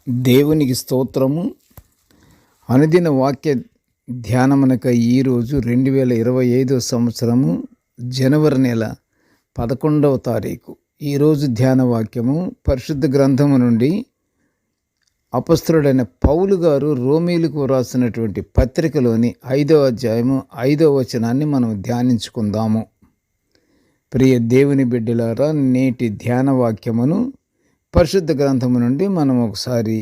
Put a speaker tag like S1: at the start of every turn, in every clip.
S1: దేవునికి స్తోత్రము. అనుదిన వాక్య ధ్యానమునక ఈరోజు 2025 సంవత్సరము జనవరి నెల 11వ తారీఖు. ఈరోజు ధ్యాన వాక్యము పరిశుద్ధ గ్రంథము నుండి అపొస్తలుడైన పౌలు గారు రోమీలకు రాసినటువంటి పత్రికలోని 5వ అధ్యాయము 5వ వచనాన్ని మనం ధ్యానించుకుందాము. ప్రియ దేవుని బిడ్డలారా, నేటి ధ్యాన వాక్యమును పరిశుద్ధ గ్రంథము నుండి మనం ఒకసారి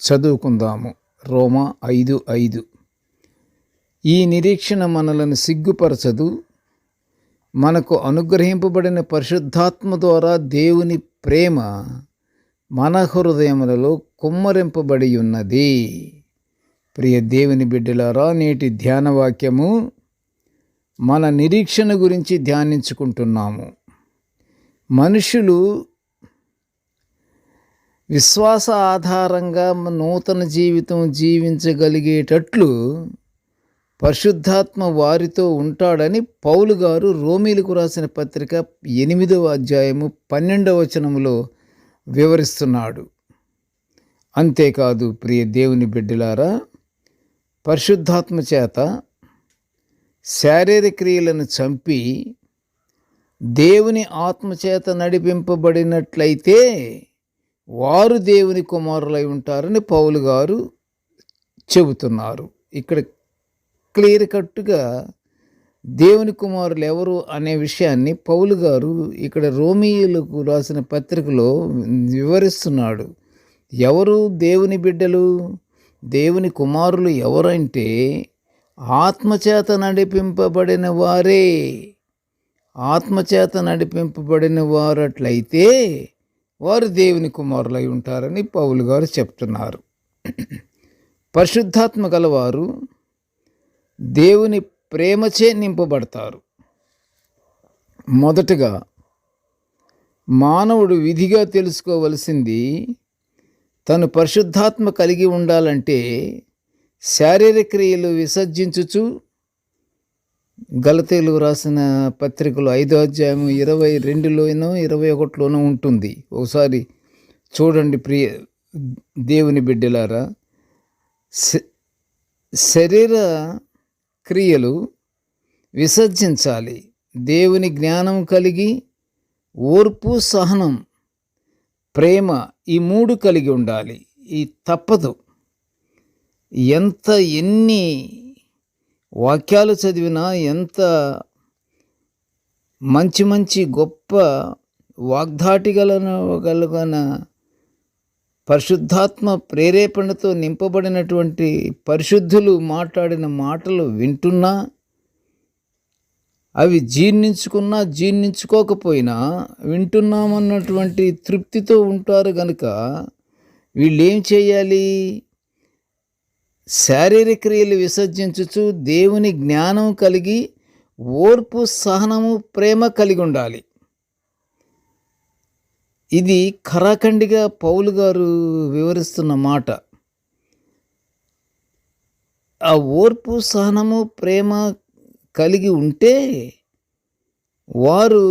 S1: చదువుకుందాము. రోమా 5:5. ఈ నిరీక్షణ మనలను సిగ్గుపరచదు, మనకు అనుగ్రహింపబడిన పరిశుద్ధాత్మ ద్వారా దేవుని ప్రేమ మన హృదయములలో కుమ్మరింపబడి ఉన్నది. ప్రియ దేవుని బిడ్డలారా, నేటి ధ్యాన వాక్యము మన నిరీక్షణ గురించి ధ్యానించుకుంటున్నాము. మనుషులు విశ్వాస ఆధారంగా నూతన జీవితం జీవించగలిగేటట్లు పరిశుద్ధాత్మ వారితో ఉంటాడని పౌలు గారు రోమీలకు రాసిన పత్రిక 8వ అధ్యాయము 12వ వచనములో వివరిస్తున్నాడు. అంతేకాదు ప్రియ దేవుని బిడ్డలారా, పరిశుద్ధాత్మ చేత శారీరక క్రియలను చంపి దేవుని ఆత్మచేత నడిపింపబడినట్లయితే వారు దేవుని కుమారులై ఉంటారని పౌలు గారు చెబుతున్నారు. ఇక్కడ క్లియర్ కట్టుగా దేవుని కుమారులు ఎవరు అనే విషయాన్ని పౌలు గారు ఇక్కడ రోమీయులకు రాసిన పత్రికలో వివరిస్తున్నాడు. ఎవరు దేవుని బిడ్డలు, దేవుని కుమారులు ఎవరంటే ఆత్మచేత నడిపింపబడిన వారే. ఆత్మచేత నడిపింపబడిన వారట్లయితే వారు దేవుని కుమారులై ఉంటారని పౌలు గారు చెప్తున్నారు. పరిశుద్ధాత్మ గలవారు దేవుని ప్రేమచే నింపబడతారు. మొదటగా మానవుడు విధిగా తెలుసుకోవలసింది, తను పరిశుద్ధాత్మ కలిగి ఉండాలంటే శారీరక క్రియలు విసర్జించుచు, గలతీయులకు రాసిన పత్రికలో 5వ అధ్యాయము 22లోనో 21లోనో ఉంటుంది. ఒకసారి చూడండి ప్రియ దేవుని బిడ్డలారా. శరీర క్రియలు విసర్జించాలి. దేవుని జ్ఞానం కలిగి, ఓర్పు, సహనం, ప్రేమ, ఈ 3 కలిగి ఉండాలి. ఈ తప్పదు. ఎన్ని వాక్యాలు చదివినా, ఎంత మంచి గొప్ప వాగ్దాటి గలగన పరిశుద్ధాత్మ ప్రేరేపణతో నింపబడినటువంటి పరిశుద్ధులు మాట్లాడిన మాటలు వింటున్నా, అవి జీర్ణించుకున్నా జీర్ణించుకోకపోయినా వింటున్నామన్నటువంటి తృప్తితో ఉంటారు గనుక వీళ్ళేం చేయాలి? శారీరక క్రియలు విసర్జించుచు దేవుని జ్ఞానం కలిగి, ఓర్పు, సహనము, ప్రేమ కలిగి ఉండాలి. ఇది ఖరాఖండిగా పౌలు గారు వివరిస్తున్న మాట. ఆ ఓర్పు, సహనము, ప్రేమ కలిగి ఉంటే వారు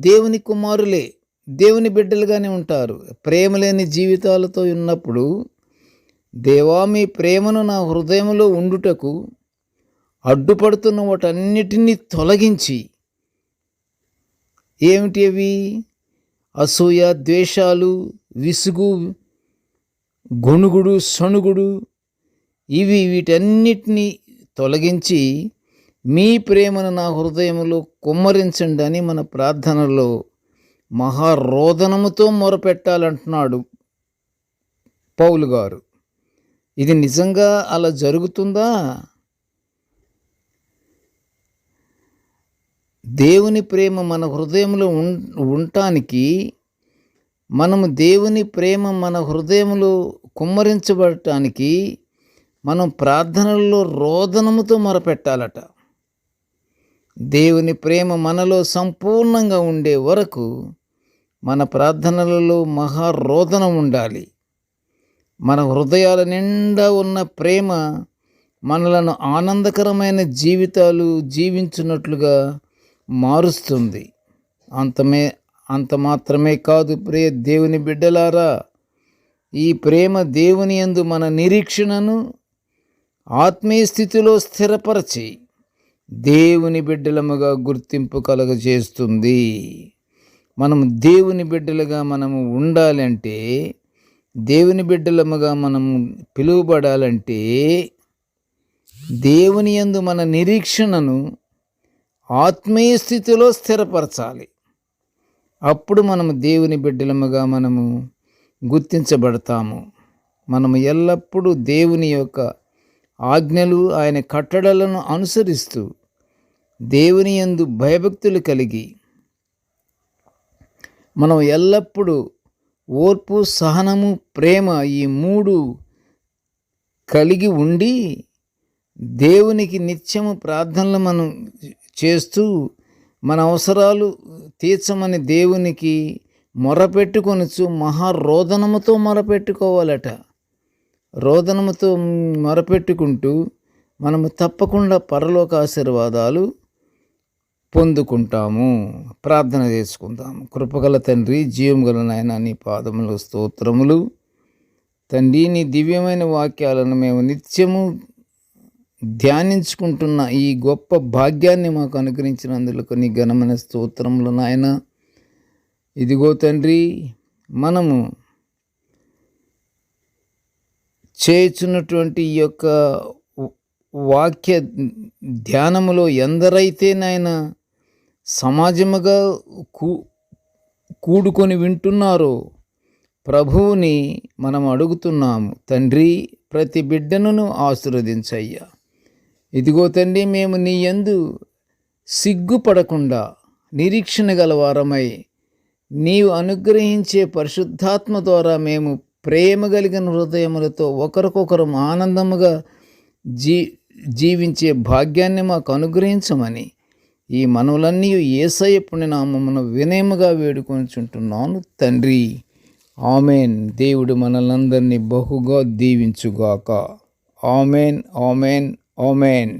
S1: దేవుని కుమారులే, దేవుని బిడ్డలుగానే ఉంటారు. ప్రేమ లేని జీవితాలతో ఉన్నప్పుడు, దేవా మీ ప్రేమను నా హృదయంలో ఉండుటకు అడ్డుపడుతున్న వాటన్నిటినీ తొలగించి, ఏమిటి అవి? అసూయ, ద్వేషాలు, విసుగు, గొణుగుడు, సణుగుడు, వీటన్నిటినీ తొలగించి మీ ప్రేమను నా హృదయంలో కుమ్మరించండి అని మన ప్రార్థనలో మహారోదనముతో మొరపెట్టాలంటున్నాడు పౌలు గారు. ఇది నిజంగా అలా జరుగుతుందా? దేవుని ప్రేమ మన హృదయంలో ఉండటానికి, మనము దేవుని ప్రేమ మన హృదయంలో కుమ్మరించబడటానికి మనం ప్రార్థనల్లో రోదనముతో మొరపెట్టాలట. దేవుని ప్రేమ మనలో సంపూర్ణంగా ఉండే వరకు మన ప్రార్థనలలో మహారోదనం ఉండాలి. మన హృదయాల నిండా ఉన్న ప్రేమ మనలను ఆనందకరమైన జీవితాలు జీవించున్నట్లుగా మారుస్తుంది. అంత మాత్రమే కాదు ప్రియ దేవుని బిడ్డలారా, ఈ ప్రేమ దేవుని యందు మన నిరీక్షణను ఆత్మీయ స్థితిలో స్థిరపరచి దేవుని బిడ్డలముగా గుర్తింపు కలుగజేస్తుంది. మనం దేవుని బిడ్డలుగా మనము ఉండాలంటే, దేవుని బిడ్డలముగా మనము పిలువబడాలంటే, దేవుని యందు మన నిరీక్షణను ఆత్మీయ స్థితిలో స్థిరపరచాలి. అప్పుడు మనము దేవుని బిడ్డలముగా మనము గుర్తించబడతాము. మనము ఎల్లప్పుడూ దేవుని యొక్క ఆజ్ఞలు, ఆయన కట్టడలను అనుసరిస్తూ దేవుని యందు భయభక్తులు కలిగి మనం ఎల్లప్పుడూ ఓర్పు, సహనము, ప్రేమ ఈ 3 కలిగి ఉండి దేవునికి నిత్యము ప్రార్థనలు మనం చేస్తూ మన అవసరాలు తీర్చమని దేవునికి మొరపెట్టుకొనుచు మహారోదనముతో మొరపెట్టుకోవాలట. రోదనముతో మొరపెట్టుకుంటూ మనము తప్పకుండా పరలోక ఆశీర్వాదాలు పొందుకుంటాము. ప్రార్థన చేసుకుందాము. కృపగల తండ్రి, జీవముగల నాయన, నీ పాదములకు స్తోత్రములు. తండ్రి, నీ దివ్యమైన వాక్యాలను మేము నిత్యము ధ్యానించుకుంటున్న ఈ గొప్ప భాగ్యాన్ని మాకు అనుగ్రహించినందుకు నీ ఘనమైన స్తోత్రములు నాయన. ఇదిగో తండ్రి, మనము చేయుచున్నటువంటి ఈ యొక్క వాక్య ధ్యానములో ఎందరైతే నాయన సమాజముగా కూడుకొని వింటున్నారో ప్రభువుని మనం అడుగుతున్నాము. తండ్రి, ప్రతి బిడ్డను ఆశీర్వదించయ్యా. ఇదిగో తండ్రి, మేము నీ యందు సిగ్గుపడకుండా నిరీక్షణ గలవారమై నీవు అనుగ్రహించే పరిశుద్ధాత్మ ద్వారా మేము ప్రేమ కలిగిన హృదయములతో ఒకరికొకరు ఆనందముగా జీవించే భాగ్యాన్ని మాకు అనుగ్రహించమని ఈ మనవులన్నీ యేసయ్య పుణ్యనామమున వినయముగా వేడుకొనుచుంటున్నాను తండ్రి. ఆమెన్. దేవుడు మనలందరినీ బహుగా దీవించుగాక. Amen, amen, amen.